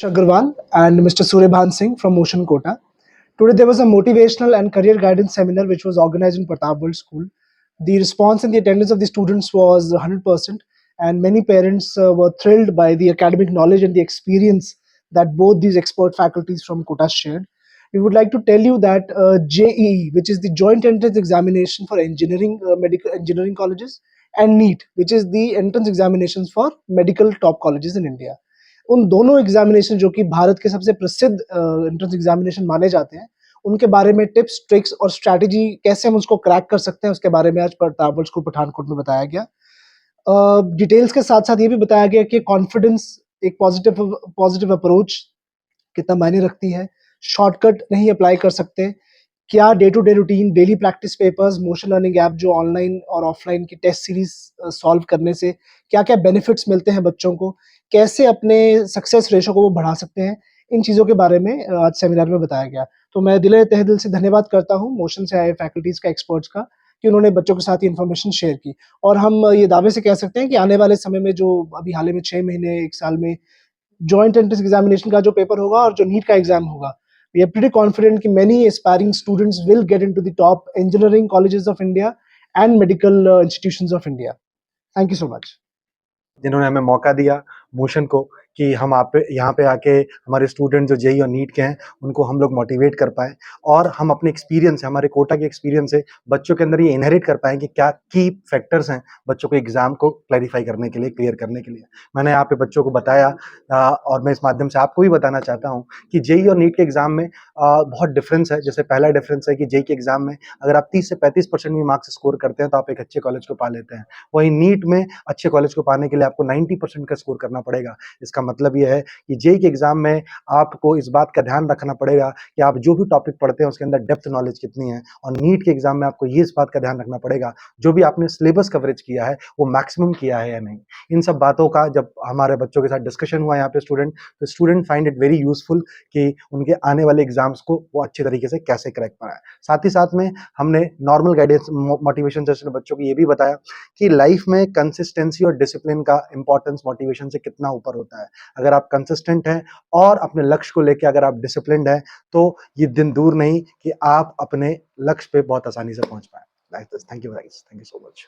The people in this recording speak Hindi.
Agarwal and Mr. Surebhan Singh from Motion Kota. Today there was a motivational and career guidance seminar which was organized in Pratap World School. The response and the attendance of the students was 100%, and many parents were thrilled by the academic knowledge and the experience that both these expert faculties from Kota shared. We would like to tell you that JEE, which is the Joint Entrance Examination for engineering, medical engineering colleges, and NEET, which is the entrance examinations for medical top colleges in India. उन दोनों एग्जामिनेशन जो कि भारत के सबसे प्रसिद्ध एंट्रेंस एग्जामिनेशन माने जाते हैं, उनके बारे में टिप्स, ट्रिक्स और स्ट्रैटेजी कैसे हम उसको क्रैक कर सकते हैं, उसके बारे में आज प्रताप वर्ल्ड स्कूल पठानकोट में बताया गया। डिटेल्स के साथ-साथ ये भी बताया गया कि कॉन्फिडेंस, एक पॉजिटिव पॉजिटिव अप्रोच कितना मायने रखती है, शॉर्टकट नहीं अप्लाई कर सकते, क्या day to day routine, daily practice papers, Motion learning app जो ऑनलाइन और ऑफलाइन की टेस्ट सीरीज सॉल्व करने से क्या-क्या बेनिफिट्स मिलते हैं बच्चों को, कैसे अपने सक्सेस रेशो को वो बढ़ा सकते हैं, इन चीज़ों के बारे में आज सेमिनार में बताया गया। तो मैं दिले तहे दिल से धन्यवाद करता हूँ मोशन से आए फैकल्टीज़ का, एक्सपर्ट्स का, कि उन्होंने बच्चों के साथ ये इन्फॉर्मेशन शेयर की। और हम ये दावे से कह सकते हैं कि आने वाले समय में जो अभी हाल ही में 6 महीने, 1 साल में जॉइंट एंट्रेंस एग्जामिनेशन का जो पेपर होगा और जो नीट का एग्जाम होगा, वी आर प्रीटी कॉन्फिडेंट कि many aspiring students will get into the top engineering colleges of India and medical institutions of India. Thank you so much. जिन्होंने हमें मौका दिया मोशन को कि हम आप यहाँ पे आके हमारे स्टूडेंट जो जेई और नीट के हैं उनको हम लोग मोटिवेट कर पाएँ और हम अपने एक्सपीरियंस से, हमारे कोटा के एक्सपीरियंस से बच्चों के अंदर ये इनहेरिट कर पाएँ कि क्या की फैक्टर्स हैं बच्चों को एग्जाम को क्लैरिफाई करने के लिए, क्लियर करने के लिए। मैंने यहाँ पे बच्चों को बताया और मैं इस माध्यम से आपको भी बताना चाहता हूँ कि जेई और नीट के एग्जाम में बहुत डिफरेंस है। जैसे पहला डिफरेंस है कि जेई के एग्जाम में अगर आप 30 से 35% भी मार्क्स स्कोर करते हैं तो आप एक अच्छे कॉलेज को पा लेते हैं। वहीं नीट में अच्छे कॉलेज को पाने के लिए आपको 90% का स्कोर करना पड़ेगा। इसका मतलब ये है कि जेई के एग्जाम में आपको इस बात का ध्यान रखना पड़ेगा कि आप जो भी टॉपिक पढ़ते हैं उसके अंदर डेप्थ नॉलेज कितनी है, और नीट के एग्जाम में आपको ये इस बात का ध्यान रखना पड़ेगा जो भी आपने सिलेबस कवरेज किया है वो मैक्सिमम किया है या नहीं। इन सब बातों का जब हमारे बच्चों के साथ डिस्कशन हुआ यहाँ पे तो student find it very useful कि उनके आने वाले एग्जाम्स को वो अच्छे तरीके से कैसे क्रैक कराएं। साथ ही साथ में हमने नॉर्मल गाइडेंस मोटिवेशन सेशन बच्चों को ये भी बताया कि लाइफ में कंसिस्टेंसी और डिसिप्लिन का इंपॉर्टेंस मोटिवेशन से कितना ऊपर होता है। अगर आप कंसिस्टेंट हैं और अपने लक्ष्य को लेकर अगर आप डिसिप्लिन्ड हैं तो ये दिन दूर नहीं कि आप अपने लक्ष्य पे बहुत आसानी से पहुंच पाए। Thank you guys, thank you so much.